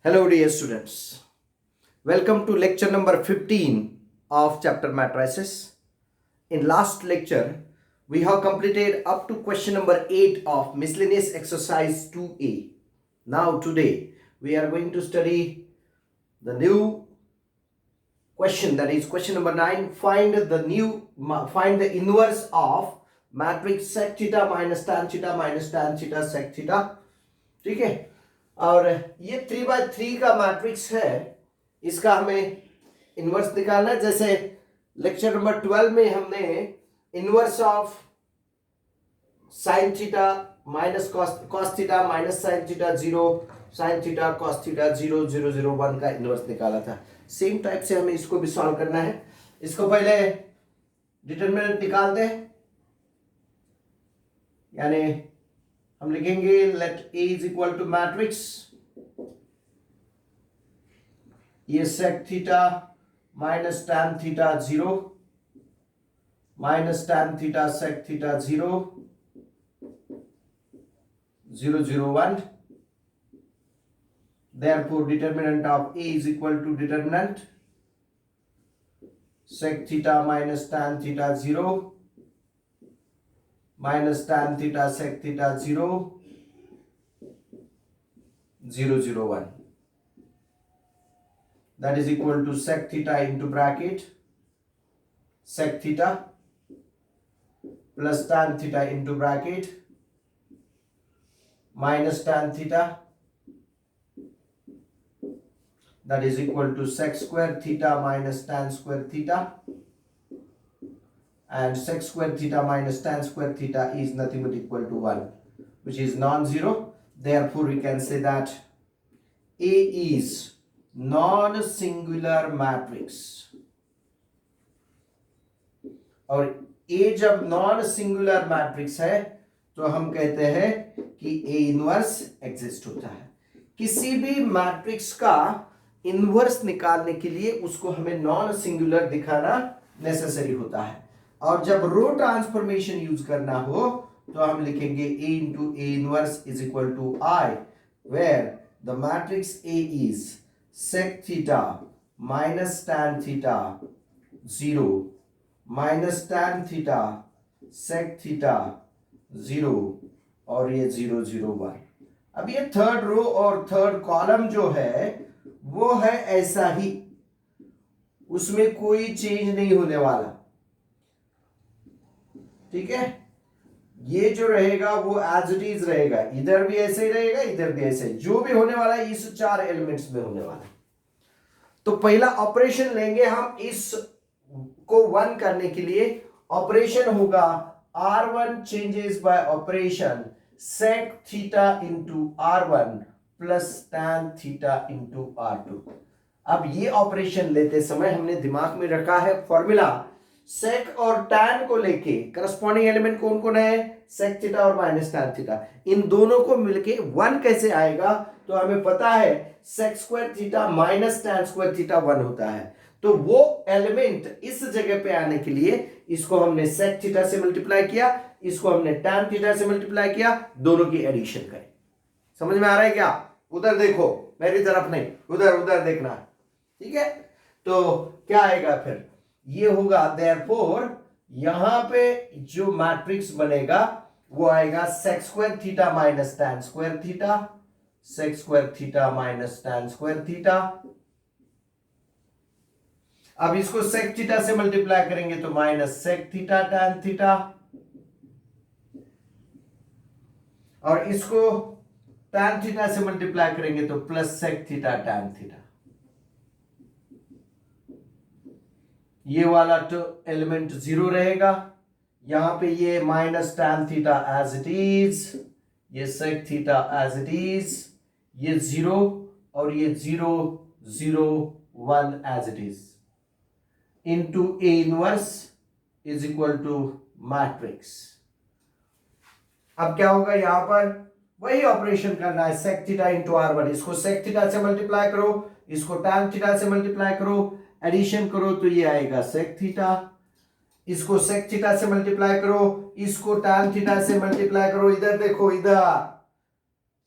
Hello, dear students. Welcome to lecture number 15 of chapter matrices. In last lecture, we have completed up to question number 8 of miscellaneous exercise 2A. Now, today, we are going to study the new question, that is question number 9. Find the inverse of matrix sec theta minus tan theta sec theta. ठीक है, और ये 3/3 का matrix है, इसका हमें inverse निकालना है। जैसे लेक्चर नंबर 12 में हमने inverse of sine theta minus cos theta minus sine theta 0 sine theta cos theta 0 0 0 1 का इन्वर्स निकाला था। सेम टाइप से हमें इसको भी सॉल्व करना है। इसको पहले डिटरमिनेंट निकालते हैं, यानी हम लिखेंगे let A is equal to matrix ये sec theta minus tan theta 0 minus tan theta sec theta 0 0 0 1। therefore determinant of A is equal to determinant sec theta minus tan theta 0 minus tan theta sec theta 0 0 0 1। that is equal to sec theta into bracket sec theta plus tan theta into bracket minus tan theta, that is equal to sec square theta minus tan square theta, and sec square theta minus tan square theta is nothing but equal to 1, which is non-zero. Therefore we can say that A is non-singular matrix, और A जब non-singular matrix है तो हम कहते हैं कि A inverse exist होता है। किसी भी मैट्रिक्स का इनवर्स निकालने के लिए उसको हमें नॉन सिंगुलर दिखाना नेसेसरी होता है, और जब रो ट्रांसफॉर्मेशन यूज करना हो तो हम लिखेंगे A into A inverse is equal to I, where the matrix A is sec theta minus tan theta 0 minus tan theta sec theta 0 और ये 0 0 1। अब ये थर्ड रो और थर्ड कॉलम जो है वो है ऐसा ही, उसमें कोई चेंज नहीं होने वाला। ठीक है, ये जो रहेगा वो एज इट इज रहेगा, इधर भी ऐसे ही रहेगा इधर भी ऐसे, जो भी होने वाला है इस 4 एलिमेंट्स में होने वाला है। तो पहला ऑपरेशन लेंगे हम, इस को 1 करने के लिए ऑपरेशन होगा R1 changes by operation sec theta into R1 plus tan theta into R2। अब ये ऑपरेशन लेते समय हमने दिमाग में रखा है फॉर्मूला, sec और tan को लेके करस्पॉन्डिंग एलिमेंट कौन कौन है, sec थीटा और माइनस tan थीटा, इन दोनों को मिलके 1 कैसे आएगा, तो हमें पता है sec square theta minus tan square theta 1 होता है। तो वो एलिमेंट इस जगह पे आने के लिए इसको हमने sec थीटा से मल्टीप्लाई किया, इसको हमने tan थीटा से मल्टीप्लाई किया, दोनों की एडिशन करें। समझ में आ रहा है क्या? उधर देखो, मेरी तरफ नहीं, उधर उधर देखना। ठीक है, तो क्या आएगा फिर, ये होगा देयरफॉर यहां पे जो मैट्रिक्स बनेगा वो आएगा sec square theta minus tan square theta, sec square theta minus tan square theta. अब इसको sec थीटा से मल्टीप्लाई करेंगे तो minus sec theta tan theta, और इसको tan थीटा से मल्टीप्लाई करेंगे तो plus sec theta tan theta. ये वाला तो एलिमेंट 0 रहेगा, यहां पे ये minus tan theta as it is, ये sec theta as it is, ये 0 और ये 0 0 1 as it is, into A inverse is equal to matrix. अब क्या होगा, यहां पर वही ऑपरेशन करना है, sec थीटा इंटू R1, इसको sec थीटा से मल्टीप्लाई करो, इसको tan थीटा से मल्टीप्लाई करो, एडिशन करो तो ये आएगा sec थीटा, इसको sec थीटा से मल्टीप्लाई करो, इसको tan थीटा से मल्टीप्लाई करो, इधर देखो, इधर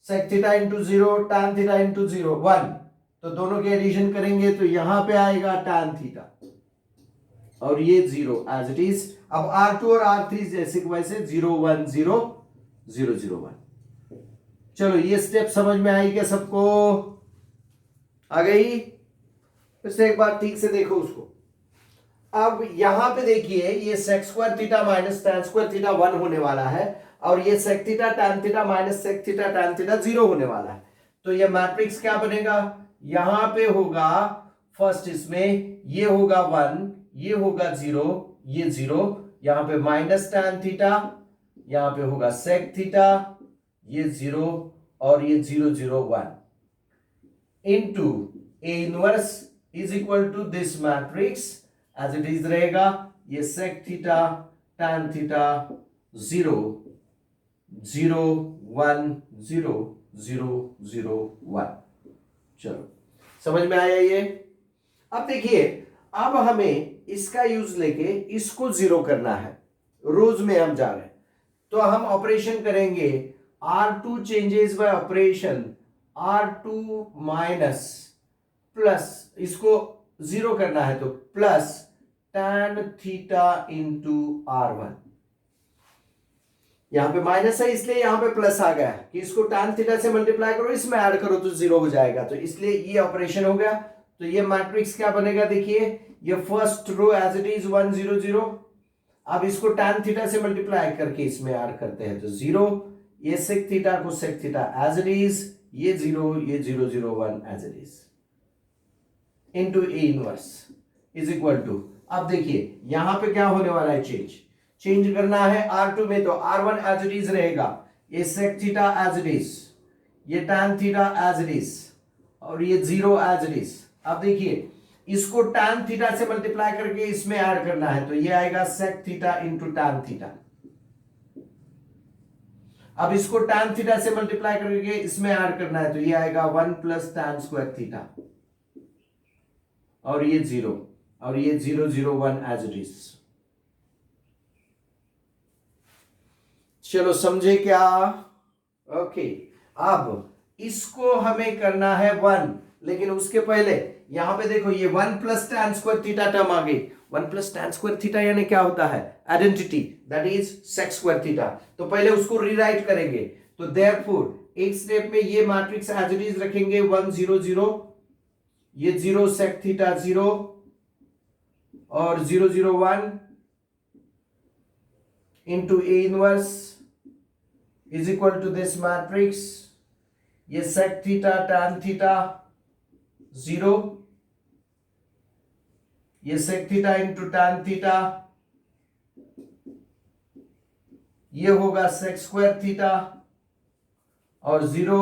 sec theta into 0 tan theta into 0 1, तो दोनों के एडिशन करेंगे तो यहां पे आएगा tan थीटा और ये 0 एज इट इज। अब R2 और R3 जैसे कि वैसे 0 1 0 0 0 1। चलो ये स्टेप समझ में आई क्या सबको? आ गई? फिर से एक बार ठीक से देखो उसको। अब यहां पे देखिए ये sec square theta minus tan square theta 1 होने वाला है और ये sec theta tan theta minus sec theta tan theta 0 होने वाला है। तो ये मैट्रिक्स क्या बनेगा? यहां पे होगा फर्स्ट, इसमें ये होगा 1, ये होगा 0, ये 0, यहां पे माइनस tan थीटा, यहां पे होगा sec थीटा, ये 0 और ये 0 0 1 into A inverse is equal to this matrix as it is रहेगा। ये sec थीटा tan थीटा 0 0 1 0 0 0 1। चलो समझ में आया ये? अब देखिए, अब हमें इसका यूज लेके इसको 0 करना है। रोज में हम जा रहे हैं तो हम ऑपरेशन करेंगे R2 changes by operation R2 minus plus, इसको 0 करना है तो plus tan theta into R1। यहां पे माइनस है इसलिए यहां पे प्लस आ गया कि इसको tan थीटा से मल्टीप्लाई करो, इसमें ऐड करो तो 0 हो जाएगा, तो इसलिए ये ऑपरेशन हो गया। तो ये मैट्रिक्स क्या बनेगा? देखिए ये first row as it is 1 0 0। अब इसको tan थीटा से मल्टीप्लाई करके इसमें ऐड करते हैं तो 0, ये sec थीटा को sec theta as it is, ये 0 ये 0 0 1 as it is into A inverse is equal to. अब देखिए यहां पे क्या होने वाला है? चेंज करना है R2 में तो R1 एज इट इज रहेगा, ये sec theta as it is, ये tan theta as it is और ये 0 एज इट इज। अब देखिए इसको tan थीटा से मल्टीप्लाई करके इसमें ऐड करना है तो ये आएगा sec theta into tan theta. अब इसको tan थीटा से मल्टीप्लाई करके इसमें ऐड करना है तो ये आएगा 1 प्लस tan स्क्वायर थीटा और ये 0 और ये 0 0 1 एज इट इज। चलो समझे क्या? ओके, अब इसको हमें करना है 1, लेकिन उसके पहले यहां पे देखो ये 1 plus tan square theta term आ गई। 1 प्लस tan स्क्वायर थीटा यानी क्या होता है? Identity, that is sec square theta. तो पहले उसको रीराइट करेंगे तो देयरफॉर एक स्टेप में ये मैट्रिक्स एज इट इज रखेंगे 1 0 0, ये 0 sec थीटा 0 और 0 0 1 into A inverse is equal to this matrix, ये sec थीटा tan थीटा 0, ये sec theta into tan theta, ये होगा sec स्क्वायर थीटा और 0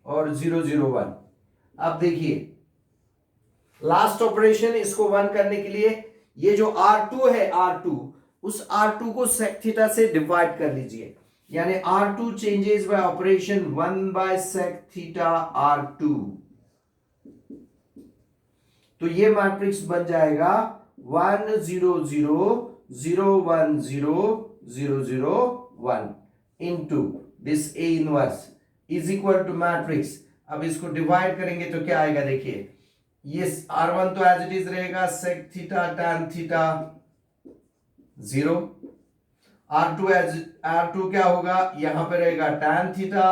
और 0 0 1। अब देखिए लास्ट ऑपरेशन, इसको 1 करने के लिए ये जो R2 है, R2 उस R2 को sec थीटा से डिवाइड कर लीजिए, यानी R2 चेंजेस बाय ऑपरेशन 1 बाय sec थीटा R2। तो ये मैट्रिक्स बन जाएगा 1 0 0 0 1 0 0 0 1 into this A inverse is equal to matrix. अब इसको डिवाइड करेंगे तो क्या आएगा? देखिए ये R1 तो एज इट इज रहेगा sec theta tan theta 0, R2 क्या होगा? यहां पे रहेगा tan थीटा,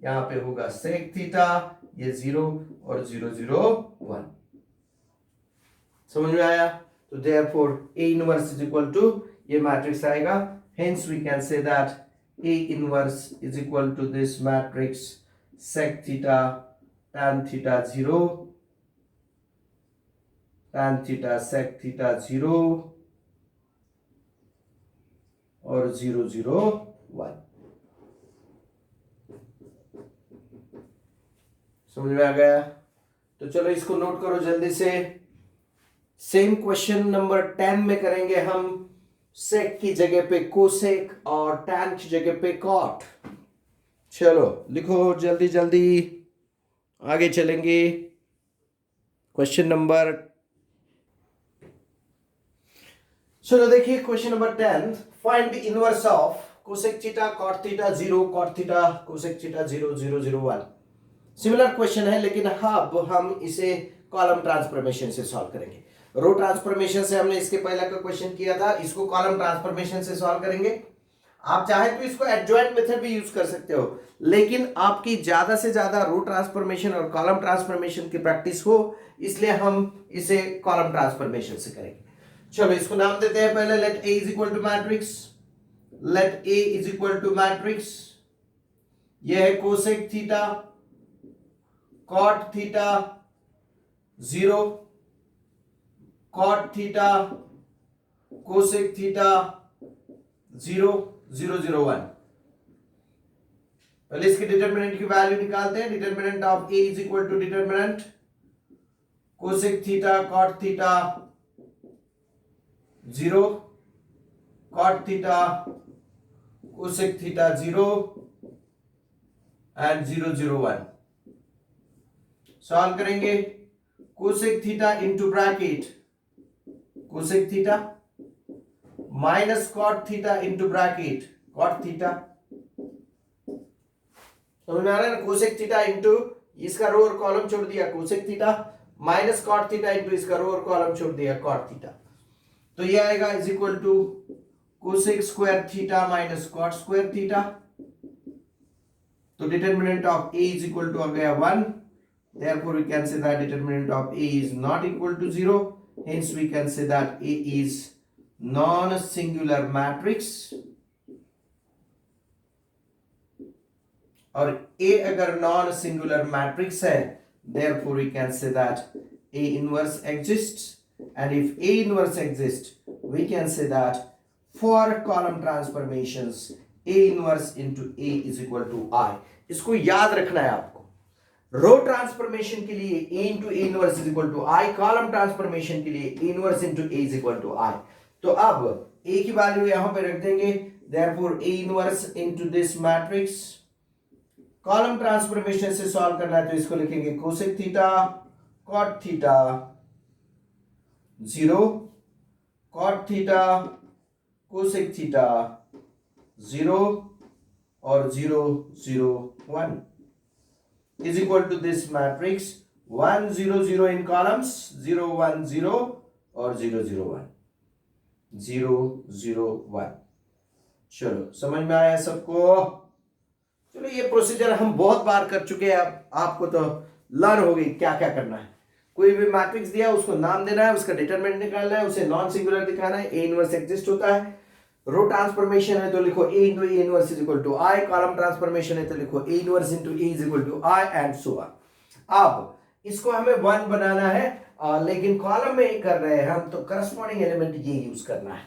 यहां पे होगा sec थीटा, ये 0 और 0 0 1। समझ में आया? तो therefore A inverse is equal to ये मैट्रिक्स आएगा। Hence we can say that A inverse is equal to this matrix sec theta tan theta 0, tan theta sec theta 0 और 0 0 1। समझ में आ गया? तो चलो इसको नोट करो जल्दी से। सेम क्वेश्चन नंबर 10 में करेंगे हम sec की जगह पे cosec और tan की जगह पे cot। चलो लिखो जल्दी जल्दी, आगे चलेंगे। क्वेश्चन नंबर, चलो देखिए question number 10, find the inverse of cosec theta cot theta 0 cot theta cosec theta 0 0 0 1। Similar question है, लेकिन अब हम इसे कॉलम ट्रांसफॉर्मेशन से सॉल्व करेंगे। रो ट्रांसफॉर्मेशन से हमने इसके पहले का क्वेश्चन किया था, इसको कॉलम ट्रांसफॉर्मेशन से सॉल्व करेंगे। आप चाहे तो इसको एडजॉइंट मेथड भी यूज कर सकते हो, लेकिन आपकी ज्यादा से ज्यादा रो ट्रांसफॉर्मेशन और कॉलम ट्रांसफॉर्मेशन की प्रैक्टिस हो, इसलिए हम इसे कॉलम ट्रांसफॉर्मेशन से करेंगे। चलो इसको नाम देते हैं पहले, let A is equal to matrix, let A is equal to matrix, यह है cosec theta cot theta 0, cot theta cosec theta 0 0 0 1। पहले इसके डिटरमिनेंट की वैल्यू निकालते हैं। Determinant of A is equal to determinant cosec theta cot theta 0, cot theta cosec theta 0 and 0 0 1। Solve करेंगे। Cosec theta into bracket cosec theta minus cot theta into bracket cot theta, समझ में आ रहा है ना? Cosec theta into इसका row और column छोड़ दिया cosec theta, minus cot theta into इसका रो और कॉलम छोड़ दिया कॉट थीटा, तो ये आएगा is equal to cosec square theta minus cot square theta. तो determinant of A is equal to आ गया 1, therefore we can say that determinant of a is not equal to 0, hence we can say that a is non-singular matrix, और a अगर non singular matrix है, therefore we can say that a inverse exists, and if a inverse exists we can say that for column transformations a inverse into a is equal to I। इसको याद रखना है आपको। रो transformation के लिए a into A inverse is equal to I, column transformation के लिए a inverse into a is equal to I. तो अब a की वैल्यू यहां पे रख देंगे, therefore a inverse into this matrix. Column transformation से सॉल्व करना है तो इसको लिखेंगे cosec theta cot theta 0, cot theta cosec theta 0 और 0 0 1 is equal to this matrix 1 0 0 in columns 0 1 0 और 0 0 1 0 0 1। चलो समझ में आया सबको? चलो ये प्रोसीजर हम बहुत बार कर चुके हैं, अब आपको तो लर्न हो गई क्या क्या करना है। कोई भी मैट्रिक्स दिया उसको नाम देना है, उसका डिटरमिनेंट निकालना है, उसे नॉन सिंगुलर दिखाना है, ए इनवर्स एग्जिस्ट होता है। रो ट्रांसफॉर्मेशन है तो लिखो a into A inverse is equal to I, column transformation है तो लिखो a inverse into A is equal to I and so on. अब इसको हमें 1 बनाना है, लेकिन कॉलम में ही कर रहे हैं हम, तो करस्पॉन्डिंग एलिमेंट ये यूज करना है।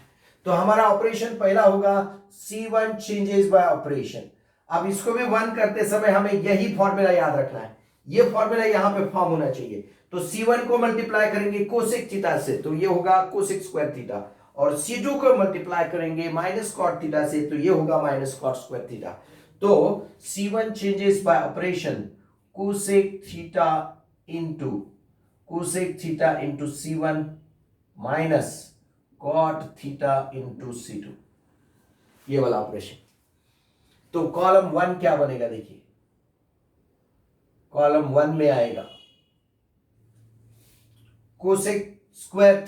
तो हमारा ऑपरेशन पहला होगा C1 चेंजेस बाय ऑपरेशन। अब इसको भी 1 करते समय हमें यही फॉर्मूला याद रखना है, ये फॉर्मूला यहां पे फॉर्म होना चाहिए। तो C1 को मल्टीप्लाई करेंगे कोसेक थीटा से तो ये होगा कोसेक स्क्वायर थीटा, और C2 को मल्टीप्लाई करेंगे माइनस कॉट थीटा से तो ये होगा माइनस कॉट स्क्वायर थीटा। तो C1 changes by operation cosec theta into C1 minus cot theta into C2, ये वाला ऑपरेशन। तो कॉलम 1 क्या बनेगा देखिए, कॉलम 1 में आएगा cosec square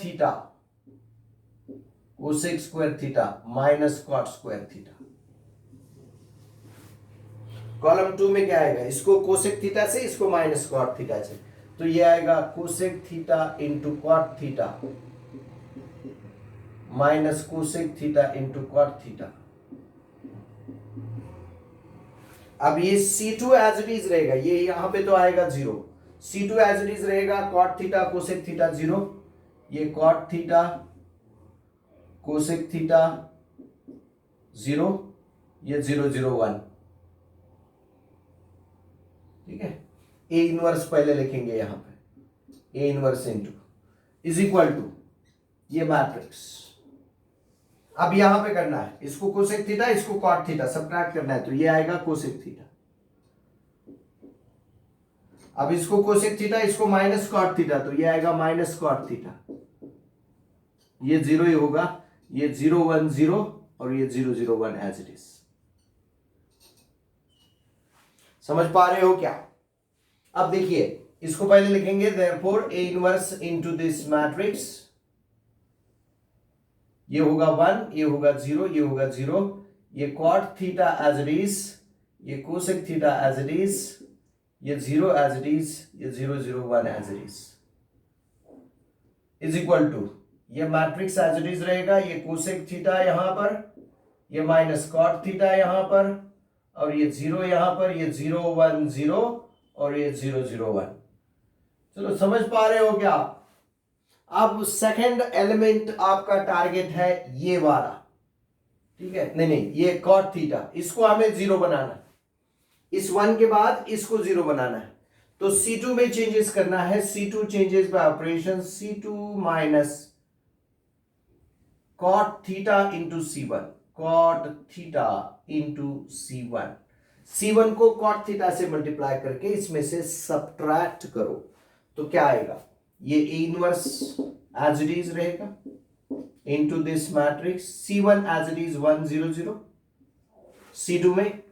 theta minus cot square theta. Column 2 में क्या आएगा, इसको कोसेक थीटा से, इसको माइनस कॉट थीटा से, तो ये आएगा cosec theta into cot theta minus cosec theta into cot theta. अब ये C2 एज इट इज रहेगा, ये यहां पे तो आएगा 0, C2 एज इट इज रहेगा, कॉट थीटा कोसेक थीटा 0, ये कॉट थीटा कोसेक थीटा 0, ये 0 0 1, ठीक है। ए इनवर्स पहले लिखेंगे यहां पे, a inverse into is equal to ये मैट्रिक्स। अब यहां पे करना है, इसको कोसेक थीटा इसको कॉट थीटा सब्ट्रैक्ट करना है तो ये आएगा कोसेक थीटा। अब इसको कोसेक थीटा इसको माइनस कॉट थीटा तो ये आएगा माइनस कॉट थीटा, ये 0 ही होगा, ये 0 1 0 और ये 0 0 1 एज इट इज। समझ पा रहे हो क्या? अब देखिए इसको पहले लिखेंगे therefore A inverse into this matrix, ये होगा 1, ये होगा 0, ये होगा 0, ये cot theta as it is, ये cosec theta as it is, ये 0 एज इट इज, ये 0 0 1 as it is equal to, ये मैट्रिक्स एज इट इज रहेगा, ये कोसेक थीटा यहां पर, ये माइनस कॉट थीटा यहां पर, और ये 0 यहां पर, ये 0 1 0 और ये 0 0 1। चलो समझ पा रहे हो क्या? अब सेकंड एलिमेंट आपका टारगेट है ये वाला, ठीक है? नहीं, ये कॉट थीटा, इसको हमें 0 बनाना है, इस 1 के बाद इसको 0 बनाना है। तो C2 में चेंजेस करना है, C2 changes by operation, C2 minus cot theta into C1, cot theta into C1, C1 को कॉट थीटा से मल्टीप्लाई करके इसमें से सब्ट्रैक्ट करो तो क्या आएगा? ये ए इनवर्स एज इट इज रहेगा into this matrix, C1 as it is 1 0 0, C2 में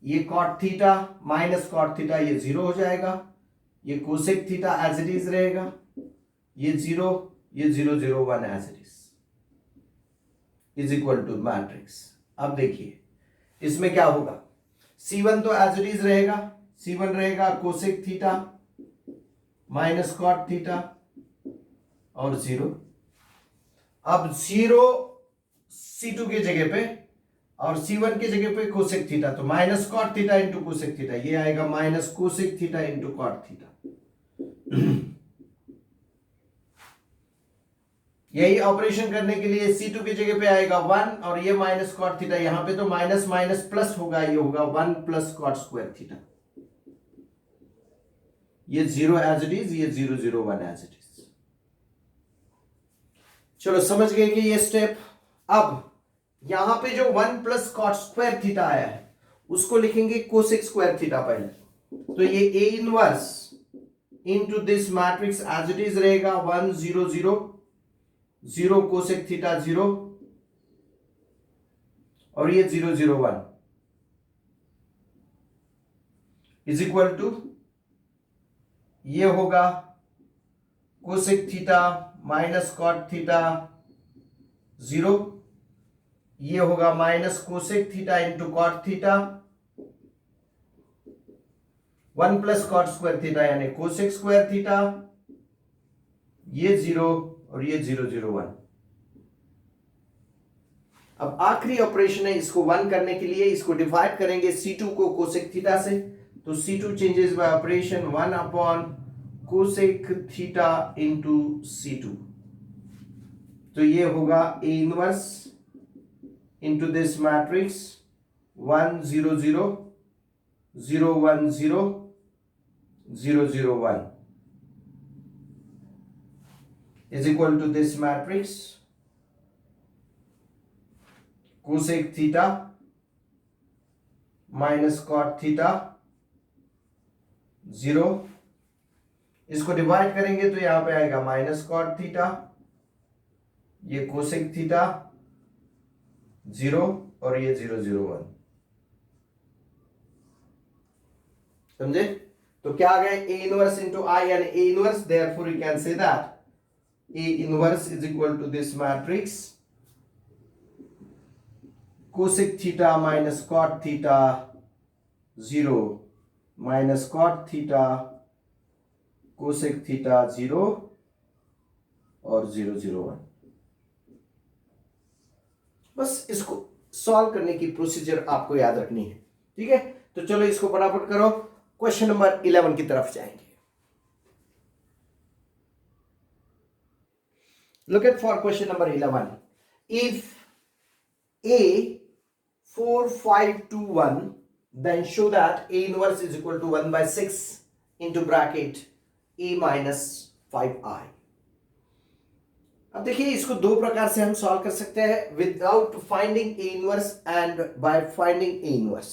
ये cot theta minus cot theta ये 0 हो जाएगा, ये cosec theta as it is रहेगा, ये 0, ये 0 0 1 as it is equal to matrix. अब देखिए इसमें क्या होगा, C1 तो एज इट इज रहेगा, C1 रहेगा cosec theta minus cot theta और 0। अब 0 C2 के जगह पे और C1 के जगह पे कोसेक थीटा, तो minus cot theta into cosec theta, ये आएगा minus cosec theta into cot theta. यही ऑपरेशन करने के लिए C2 की जगह पे आएगा 1 और ये माइनस कॉट थीटा, यहां पे तो माइनस माइनस प्लस होगा, ये होगा 1 प्लस कॉट स्क्वायर थीटा, ये 0 एज इट इज, ये 0 0 1 एज इट इज। चलो समझ गए कि ये स्टेप। अब यहां पे जो 1 प्लस कॉट स्क्वायर थीटा आया है उसको लिखेंगे कोसेक स्क्वायर थीटा पहले, तो ये ए inverse into this matrix as it is रहेगा 1 0 0 0 कोसेक थीटा 0 और ये 0 0 1 इज इक्वल टू, ये होगा cosec theta minus cot theta 0, ये होगा minus cosec theta into cot theta, 1 plus cot square theta यानी कोसेक स्क्वायर थीटा, ये 0 और ये 0 0 1। अब आखिरी ऑपरेशन है, इसको 1 करने के लिए इसको डिवाइड करेंगे C2 को कोसेक थीटा से, तो C2 changes by operation 1 upon cosec theta into C2, तो ये होगा ए inverse into this matrix 1 0 0 0 1 0 0 0 1 is equal to this matrix cosec theta minus cot theta 0, इसको डिवाइड करेंगे तो यहां पे आएगा माइनस कॉट थीटा, ये कोसेक थीटा 0 और ये 0 0 1। समझे? तो क्या आ गया? ए इनवर्स इनटू आई यानी A inverse, therefore you can say that A inverse is equal to this matrix cosec theta minus cot theta 0 minus cot theta cosec theta 0 और 0 0 1। बस इसको सॉल्व करने की प्रोसीजर आपको याद रखनी है, ठीक है? तो चलो इसको फटाफट करो, क्वेश्चन नंबर 11 की तरफ जाएंगे। Look at for question number 11. If A 4 5 2 1, then show that A inverse is equal to 1 by 6 into bracket A minus 5i. अब देखिए इसको दो प्रकार से हम सॉल्व कर सकते हैं, without finding a inverse and by finding a inverse,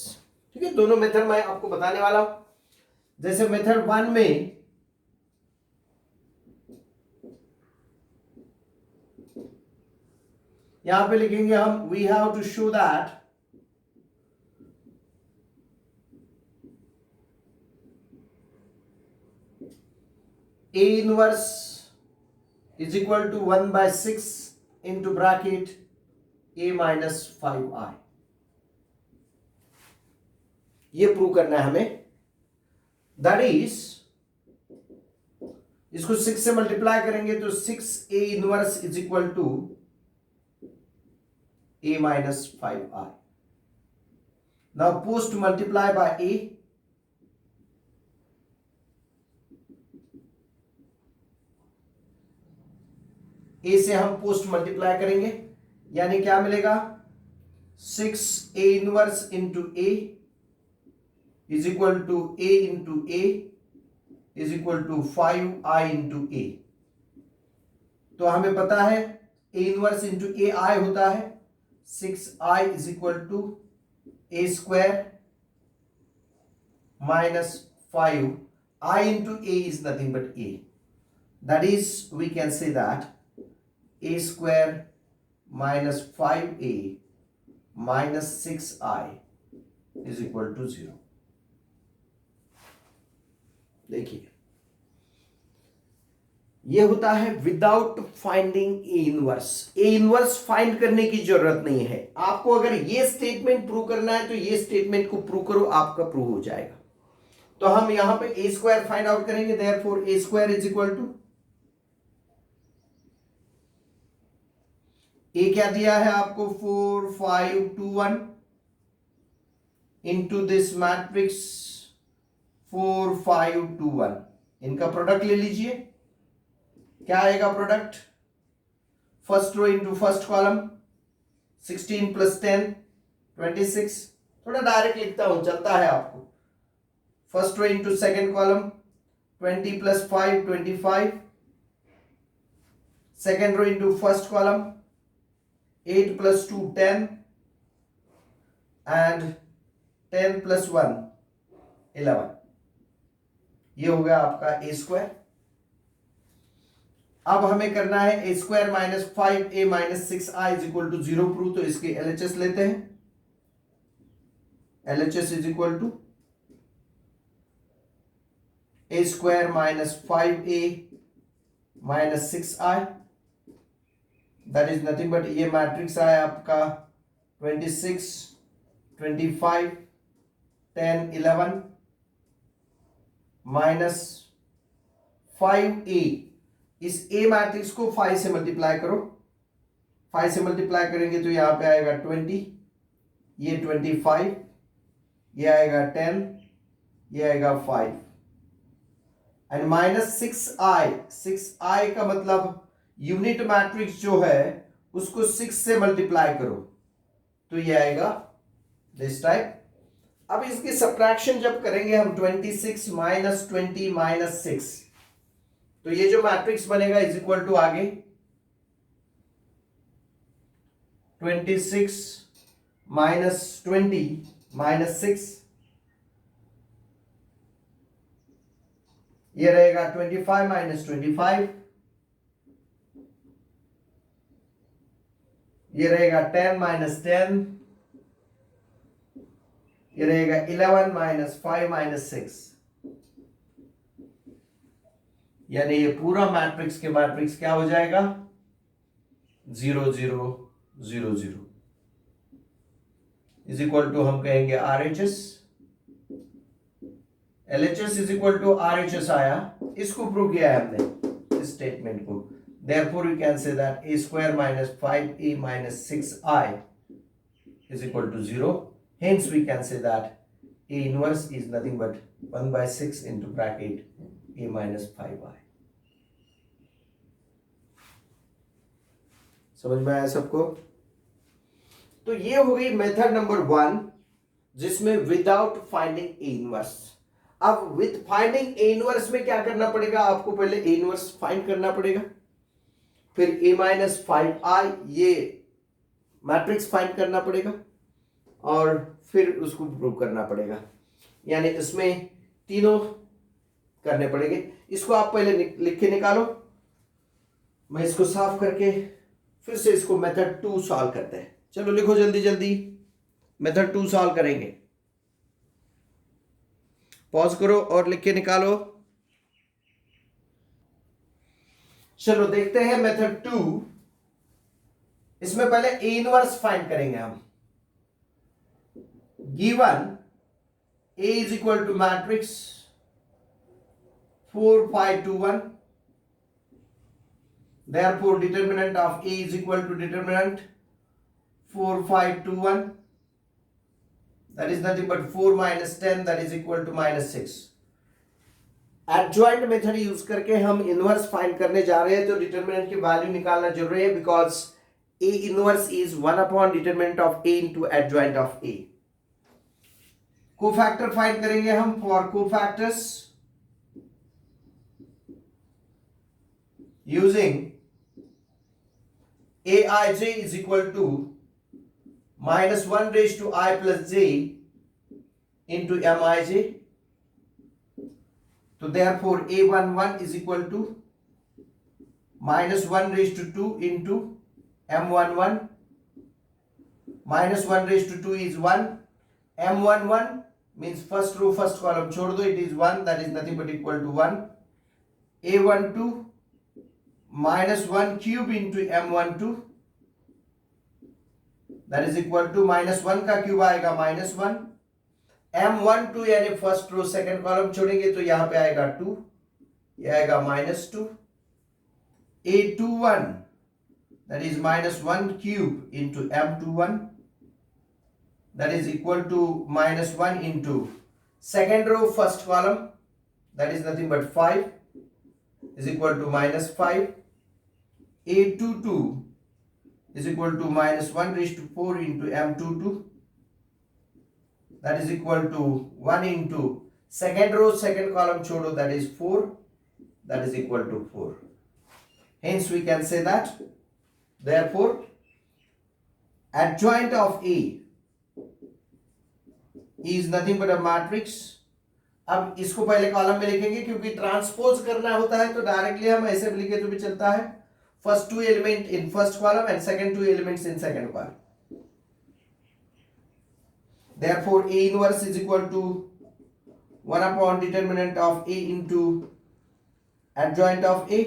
ठीक है? दोनों मेथड मैं आपको बताने वाला हूं। जैसे मेथड 1 में यहां पे लिखेंगे हम we have to show that A inverse is equal to 1/6 into bracket A minus 5i। ये प्रूव करना है हमें। दैट इज, इसको 6 से मल्टीप्लाई करेंगे तो 6A inverse is equal to A minus 5i। Now post multiply by A। A से हम पोस्ट मल्टीप्लाई करेंगे, यानी क्या मिलेगा, 6A inverse into A is equal to A into A is equal to 5i into A। तो हमें पता है A inverse into A I होता है 6i is equal to A square minus 5i into A is nothing but A। That is we can say that A square minus 5A minus 6i is equal to 0। देखिए, ये होता है without finding a inverse. A inverse find करने की जरूरत नहीं है आपको। अगर ये स्टेटमेंट प्रूव करना है तो ये स्टेटमेंट को प्रूव करो, आपका प्रूव हो जाएगा। तो हम यहां पे ए स्क्वायर फाइंड आउट करेंगे। Therefore A square is equal to, A क्या दिया है आपको, 4 5 2 1 इंटू दिस मैट्रिक्स 4 5 2 1। इनका प्रोडक्ट ले लीजिए, क्या आएगा product, first row into first column 16 plus 10 26। थोड़ा डायरेक्ट लिखता हूं, चलता है आपको। First row into second column 20 plus 5 25। Second row into first column 8 plus 2 10 and 10 plus 1 11। ये हो गया आपका ए स्क्वायर। अब हमें करना है A square minus 5A minus 6i is equal to 0 prove. तो इसके LHS लेते हैं। LHS is equal to A square minus 5A minus 6i, that is nothing but ये मैट्रिक्स आया आपका 26 25 10 11 माइनस 5A। इस A मैट्रिक्स को 5 से मल्टीप्लाई करो। 5 से मल्टीप्लाई करेंगे तो यहां पे आएगा 20, ये 25, ये आएगा 10, ये आएगा 5 एंड माइनस 6i का मतलब यूनिट मैट्रिक्स जो है उसको 6 से मल्टीप्लाई करो तो ये आएगा दिस टाइप। अब इसकी सब्ट्रैक्शन जब करेंगे हम 26 माइनस 20 माइनस 6, तो ये जो मैट्रिक्स बनेगा इज इक्वल टू आगे 26 माइनस 20 माइनस 6, ये रहेगा 25 माइनस 25, ये रहेगा 10 माइनस 10, ये रहेगा 11 माइनस 5 माइनस 6। यानी ये पूरा मैट्रिक्स के मैट्रिक्स क्या हो जाएगा, 0 0 0 0 इज इक्वल टू हम कहेंगे RHS। LHS is equal to RHS आया, इसको प्रूव किया है हमने इस स्टेटमेंट को। Therefore we can say that A square minus 5A minus 6i is equal to 0. Hence we can say that A inverse is nothing but 1/6 into bracket A minus 5i। समझ में आया सबको? तो ये हो गई मेथड नंबर 1 जिसमें without finding a inverse. अब विद फाइंडिंग ए इनवर्स में क्या करना पड़ेगा, आपको पहले ए इनवर्स फाइंड करना पड़ेगा, फिर A माइनस 5i ये मैट्रिक्स फाइंड करना पड़ेगा और फिर उसको प्रूव करना पड़ेगा। यानी इसमें तीनों करने पड़ेंगे। इसको आप पहले लिख के निकालो, मैं इसको साफ करके फिर से इसको मेथड 2 सॉल्व करते हैं। चलो लिखो जल्दी जल्दी, मेथड 2 सॉल्व करेंगे। पॉज करो और लिख के निकालो। चलो देखते हैं मेथड 2। इसमें पहले ए इनवर्स फाइंड करेंगे हम। Given a is equal to matrix 4 5 2 1, therefore determinant of A is equal to determinant 4 5 2 1, that is nothing but 4 minus 10, that is equal to minus 6। Adjoint method use करके हम inverse find करने जा रहे हैं, तो determinant की वैल्यू निकालना जरूरी है, because A inverse is 1 upon determinant of A into adjoint of A. Cofactor find करेंगे हम। For cofactors using aij is equal to minus 1 raised to I plus j into mij. So therefore a11 is equal to minus 1 raised to 2 into m11. Minus 1 raised to 2 is 1. m11 means first row first column छोड़ दो, it is 1, that is nothing but equal to 1. a12 minus 1 cube into m12, that is equal to minus 1 का cube आएगा minus 1. m12 यानी first row second column छोड़ेंगे तो यहां पे आएगा 2, ये आएगा minus 2. a21 that is minus 1 cube into m21, that is equal to minus 1 into second row first column, that is nothing but 5, is equal to minus 5. a22 is equal to minus 1 raised to 4 into m22, that is equal to 1 into second row second column chodo, that is 4, that is equal to 4. Hence we can say that therefore adjoint of A is nothing but a matrix. अब इसको पहले column में लिखेंगे, क्योंकि transpose करना होता है तो डायरेक्टली हम ऐसे भी लिखे तो भी चलता है। First two element in first column and second two elements in second column. Therefore A inverse is equal to 1 upon determinant of A into adjoint of A.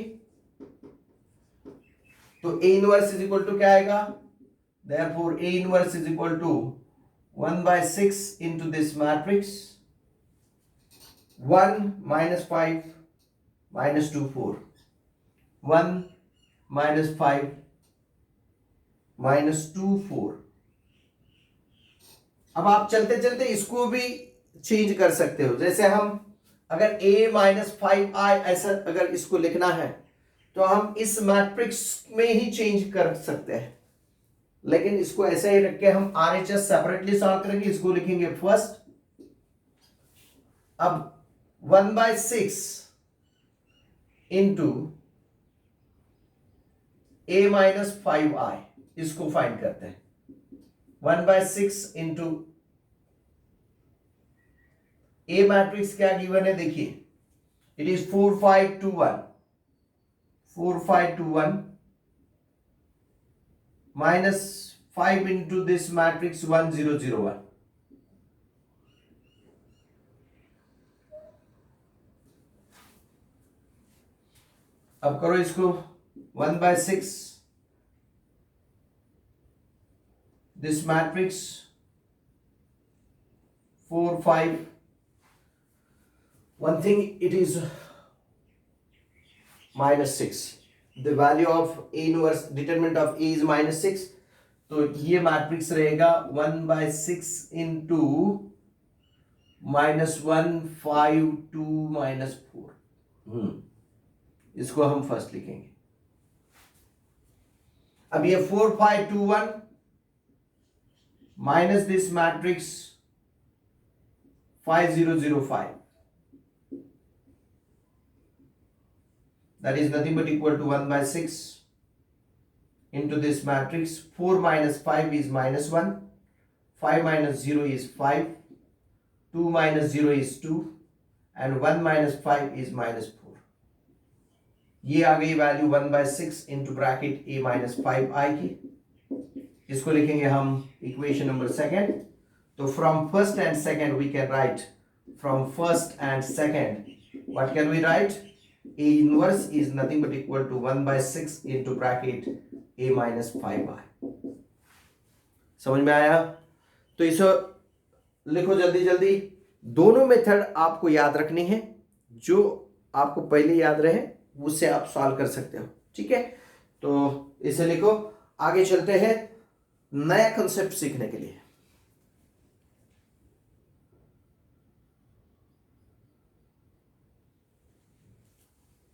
तो A inverse is equal to क्या आएगा? Therefore A inverse is equal to 1 by 6 into this matrix, 1 minus 5 minus 2 4, 1 minus 5 minus 2 4। अब आप चलते चलते इसको भी change कर सकते हो। जैसे हम अगर a माइनस 5i ऐसा अगर इसको लिखना है तो हम इस मैट्रिक्स में ही चेंज कर सकते हैं, लेकिन इसको ऐसे ही रख के हम RHS सेपरेटली सॉल्व करेंगे। इसको लिखेंगे फर्स्ट। अब 1 by 6 into a minus 5i, इसको फाइंड करते हैं। 1 by 6 इंटू ए मैट्रिक्स क्या गिवन है देखिए, it is 4 5 2 1, 4 5 2 1 minus 5 into this matrix 1 0 0 1। अब करो इसको 1 by 6 this matrix 4 5, one thing it is minus 6, the value of A inverse determinant of A is minus 6, तो ये मैट्रिक्स रहेगा 1 by 6 into minus 1 5 2 minus 4। इसको हम फर्स्ट लिखेंगे। अब ये 4 5 2 1 minus this matrix 5 0 0 5, that is nothing but equal to 1 by 6 into this matrix 4 minus 5 is minus 1, 5 minus 0 is 5, 2 minus 0 is 2 and 1 minus 5 is minus 4। ये आ गई value 1 by 6 into bracket a minus 5i की। इसको लिखेंगे हम equation number second. तो from first and second we can write, from first and second what can we write, A inverse is nothing but equal to 1/6 into bracket A minus 5i। समझ में आया? तो इसे लिखो जल्दी जल्दी। दोनों मेथड आपको याद रखनी है, जो आपको पहले याद रहे उससे आप सॉल्व कर सकते हो। ठीक है, तो इसे लिखो। आगे चलते हैं नया कंसेप्ट सीखने के लिए।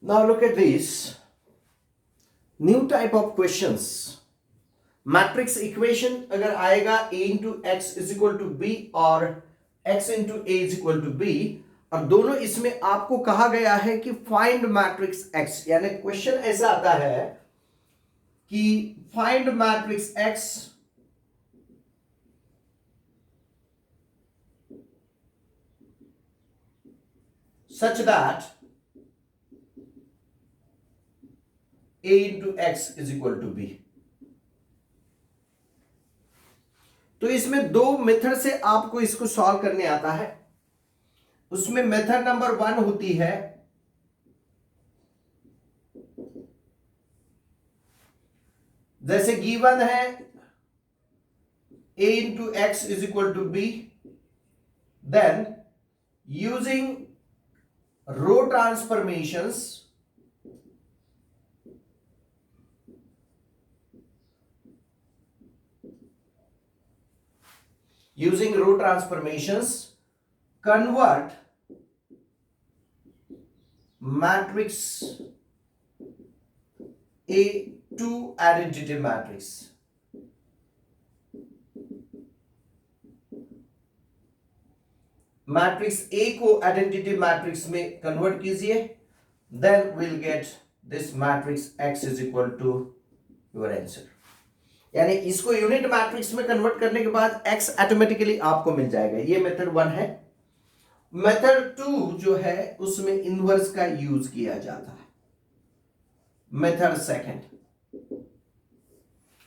Now look at this new type of questions। Matrix equation अगर आएगा a into x is equal to B और x into A is equal to B, और दोनों इसमें आपको कहा गया है कि फाइंड मैट्रिक्स x, यानी क्वेश्चन ऐसा आता है कि find matrix x such that a into x is equal to b। तो इसमें दो मेथड से आपको इसको सॉल्व करने आता है। उसमें मेथड नंबर 1 होती है जैसे गिवन है a into x is equal to b, then using row transformations convert matrix A to identity matrix। मैट्रिक्स A को आइडेंटिटी मैट्रिक्स में कन्वर्ट कीजिए, then will get this matrix X is equal to your answer. यानी इसको unit matrix में convert करने के बाद x ऑटोमेटिकली आपको मिल जाएगा। ये मेथड 1 है। मेथड 2 जो है उसमें इनवर्स का यूज किया जाता है। मेथड 2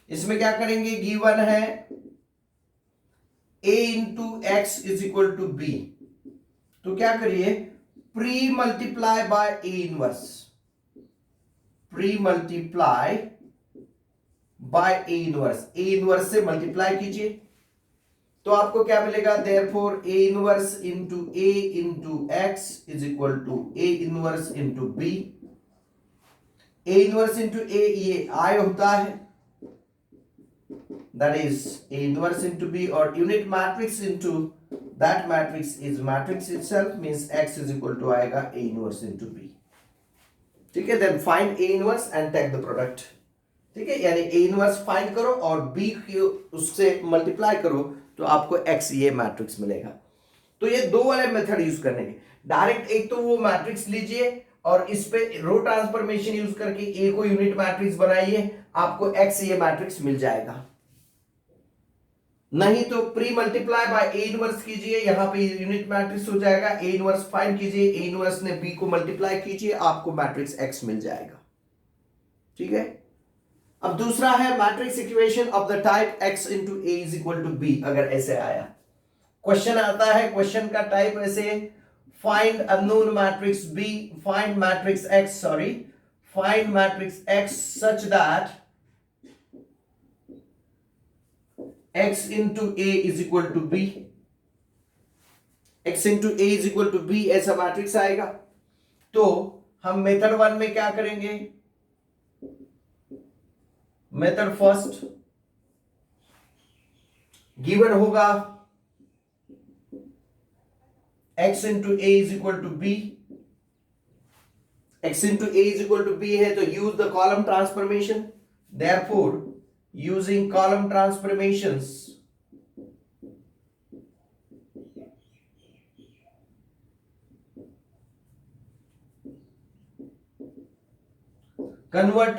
इसमें क्या करेंगे, गिवन है a into x is equal to B, तो क्या करिए, pre multiply by a inverse, pre multiply by A inverse, A inverse से मल्टीप्लाई कीजिए तो आपको क्या मिलेगा, therefore A inverse into A into x is equal to A inverse into B. A inverse into A ये I होता है, that is A inverse into B, और unit matrix into that matrix is matrix itself, means x is equal to आएगा a inverse into B. ठीक है, then find a inverse and take the product. ठीक है, यानी A inverse find करो और B को उससे मल्टीप्लाई करो तो आपको एक्स ये मैट्रिक्स मिलेगा। तो ये दो वाले मेथड यूज करने के, डायरेक्ट एक तो वो मैट्रिक्स लीजिए और इस पे रो ट्रांसफॉर्मेशन यूज करके ए को यूनिट मैट्रिक्स बनाइए, आपको एक्स ये मैट्रिक्स मिल जाएगा। नहीं तो pre multiply by A inverse कीजिए, यहां पे यूनिट मैट्रिक्स हो जाएगा, ए इनवर्स फाइंड कीजिए, ए इनवर्स ने बी को मल्टीप्लाई कीजिए, आपको मैट्रिक्स एक्स मिल जाएगा। ठीक है, अब दूसरा है matrix equation of the type x into A is equal to B. अगर ऐसे आया क्वेश्चन आता है, क्वेश्चन का टाइप ऐसे, find unknown matrix B, find matrix x, sorry find matrix x such that x into A is equal to B, x into A is equal to B, ऐसा matrix आएगा। तो हम method 1 में क्या करेंगे, method first given होगा x into A is equal to B, x into A is equal to B है तो use the column transformation, therefore using column transformations convert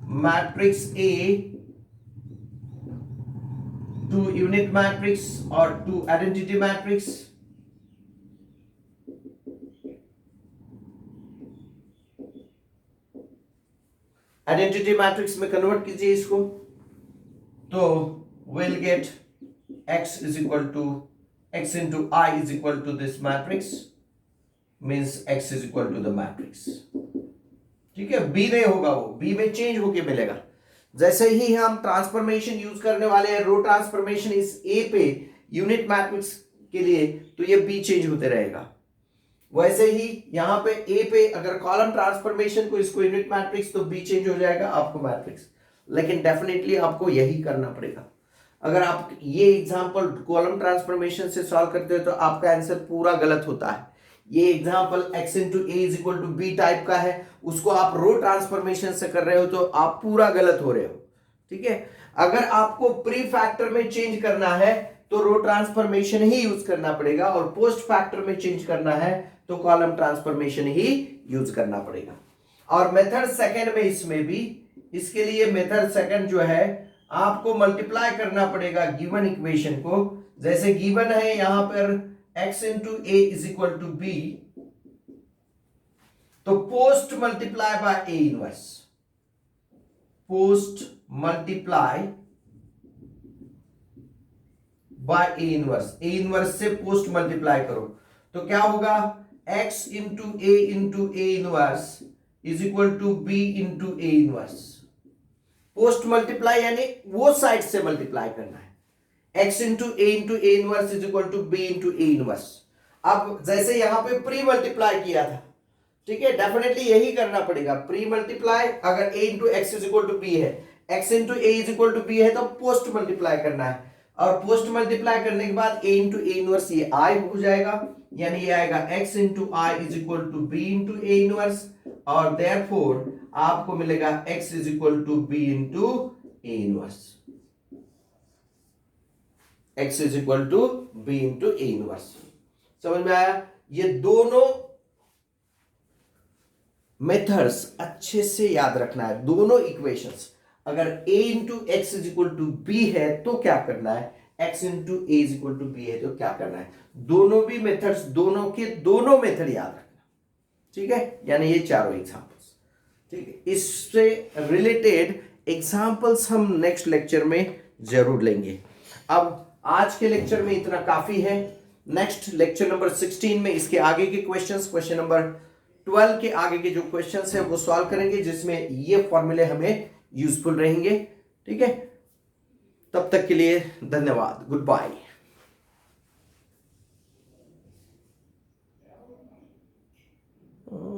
matrix A to unit matrix or to identity matrix। Identity matrix में convert कीजिए इसको, तो will get x is equal to x into I is equal to this matrix means x is equal to the matrix। ठीक है, b नहीं होगा, वो b में चेंज होके मिलेगा। जैसे ही हम ट्रांसफॉर्मेशन यूज करने वाले हैं रो ट्रांसफॉर्मेशन इस a पे यूनिट मैट्रिक्स के लिए, तो ये b चेंज होते रहेगा। वैसे ही यहां पे a पे अगर कॉलम ट्रांसफॉर्मेशन को इसको यूनिट मैट्रिक्स, तो b चेंज हो जाएगा आपको मैट्रिक्स। लेकिन डेफिनेटली आपको यही करना पड़ेगा। अगर आप ये एग्जांपल कॉलम ट्रांसफॉर्मेशन से सॉल्व करते हो तो आपका आंसर पूरा गलत होता है। ये example x into A is equal to B type का है, उसको आप रो ट्रांसफॉर्मेशन से कर रहे हो तो आप पूरा गलत हो रहे हो। ठीक है, अगर आपको प्री फैक्टर में चेंज करना है तो रो ट्रांसफॉर्मेशन ही यूज करना पड़ेगा, और पोस्ट फैक्टर में चेंज करना है तो कॉलम ट्रांसफॉर्मेशन ही यूज करना पड़ेगा। और मेथड सेकंड में इसमें भी, इसके लिए मेथड सेकंड जो है आपको मल्टीप्लाई करना पड़ेगा गिवन इक्वेशन को। जैसे गिवन है यहां पर x into A is equal to B, तो post multiply by A inverse, post multiply by A inverse, A inverse से पोस्ट मल्टीप्लाई करो तो क्या होगा, x into A inverse is equal to B into A inverse. Post multiply यानी वो side से multiply करना है, x into A inverse is equal to B into A inverse. अब जैसे यहां पे प्री मल्टीप्लाई किया था, ठीक है, डेफिनेटली यही करना पड़ेगा। प्री मल्टीप्लाई अगर a into x is equal to B है, x into A is equal to B है, तो पोस्ट मल्टीप्लाई करना है, और पोस्ट मल्टीप्लाई करने के बाद a इंटू ए इनवर्स ये i हो जाएगा, यानी ये आएगा x into I is equal to B into A inverse, और देयरफॉर आपको मिलेगा x is equal to B into A inverse, x is equal to B into A inverse. समझ में आया? ये दोनों मेथड्स अच्छे से याद रखना है, दोनों इक्वेशंस। अगर a into x is equal to B है तो क्या करना है, x into A is equal to B है तो क्या करना है। दोनों भी मेथड्स, दोनों के दोनों मेथड याद रखना, ठीक है, यानी ये चारों एग्जांपल्स। ठीक है, इससे रिलेटेड एग्जांपल्स हम नेक्स्ट लेक्चर में जरूर लेंगे। अब आज के लेक्चर में इतना काफी है। नेक्स्ट लेक्चर नंबर 16 में इसके आगे के क्वेश्चंस, क्वेश्चन नंबर 12 के आगे के जो क्वेश्चंस है वो सॉल्व करेंगे, जिसमें ये फॉर्मूले हमें यूजफुल रहेंगे। ठीक है, तब तक के लिए धन्यवाद, गुड बाय।